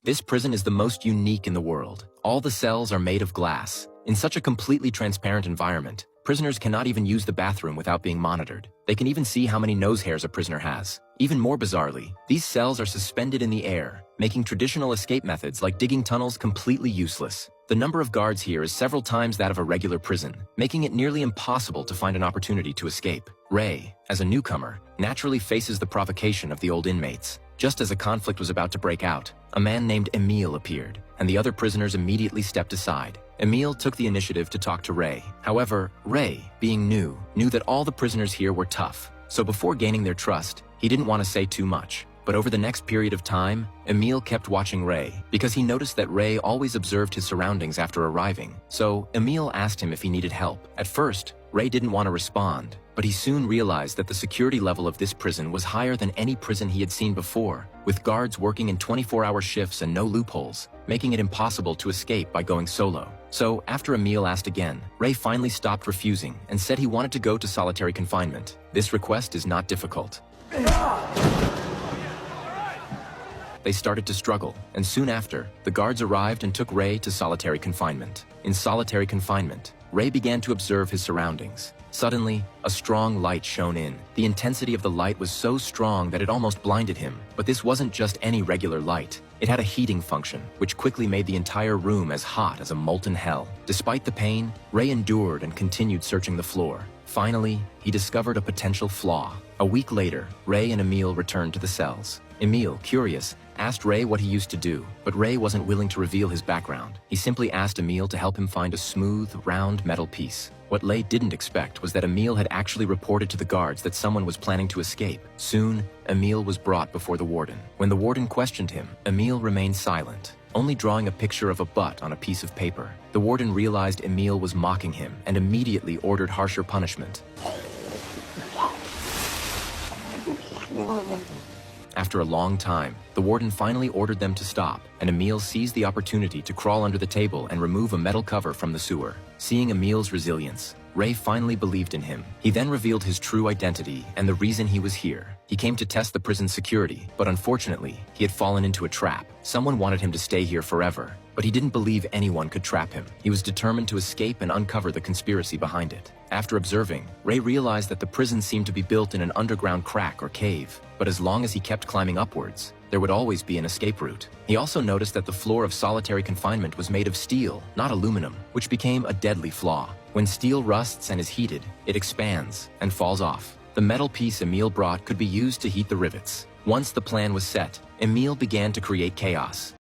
This prison is the most unique in the world. All the cells are made of glass. In such a completely transparent environment, prisoners cannot even use the bathroom without being monitored. They can even see how many nose hairs a prisoner has. Even more bizarrely, these cells are suspended in the air, making traditional escape methods like digging tunnels completely useless. The number of guards here is several times that of a regular prison, making it nearly impossible to find an opportunity to escape. Ray, as a newcomer, naturally faces the provocation of the old inmates. Just as a conflict was about to break out, a man named Emile appeared, and the other prisoners immediately stepped aside. Emile took the initiative to talk to Ray. However, Ray, being new, knew that all the prisoners here were tough, so before gaining their trust, he didn't want to say too much. But over the next period of time, Emile kept watching Ray, because he noticed that Ray always observed his surroundings after arriving. So, Emile asked him if he needed help. At first, Ray didn't want to respond, but he soon realized that the security level of this prison was higher than any prison he had seen before, with guards working in 24-hour shifts and no loopholes, making it impossible to escape by going solo. So, after Emile asked again, Ray finally stopped refusing and said he wanted to go to solitary confinement. This request is not difficult. They started to struggle, and soon after, the guards arrived and took Ray to solitary confinement. In solitary confinement, Ray began to observe his surroundings. Suddenly, a strong light shone in. The intensity of the light was so strong that it almost blinded him. But this wasn't just any regular light. It had a heating function, which quickly made the entire room as hot as a molten hell. Despite the pain, Ray endured and continued searching the floor. Finally, he discovered a potential flaw. A week later, Ray and Emile returned to the cells. Emile, curious, asked Ray what he used to do, but Ray wasn't willing to reveal his background. He simply asked Emile to help him find a smooth, round metal piece. What Ray didn't expect was that Emile had actually reported to the guards that someone was planning to escape. Soon, Emile was brought before the warden. When the warden questioned him, Emile remained silent, only drawing a picture of a butt on a piece of paper. The warden realized Emile was mocking him and immediately ordered harsher punishment. After a long time, the warden finally ordered them to stop, and Emile seized the opportunity to crawl under the table and remove a metal cover from the sewer. Seeing Emile's resilience, Ray finally believed in him. He then revealed his true identity and the reason he was here. He came to test the prison's security, but unfortunately, he had fallen into a trap. Someone wanted him to stay here forever, but he didn't believe anyone could trap him. He was determined to escape and uncover the conspiracy behind it. After observing, Ray realized that the prison seemed to be built in an underground crack or cave, but as long as he kept climbing upwards, there would always be an escape route. He also noticed that the floor of solitary confinement was made of steel, not aluminum, which became a deadly flaw. When steel rusts and is heated, it expands and falls off. The metal piece Emile brought could be used to heat the rivets. Once the plan was set, Emile began to create chaos.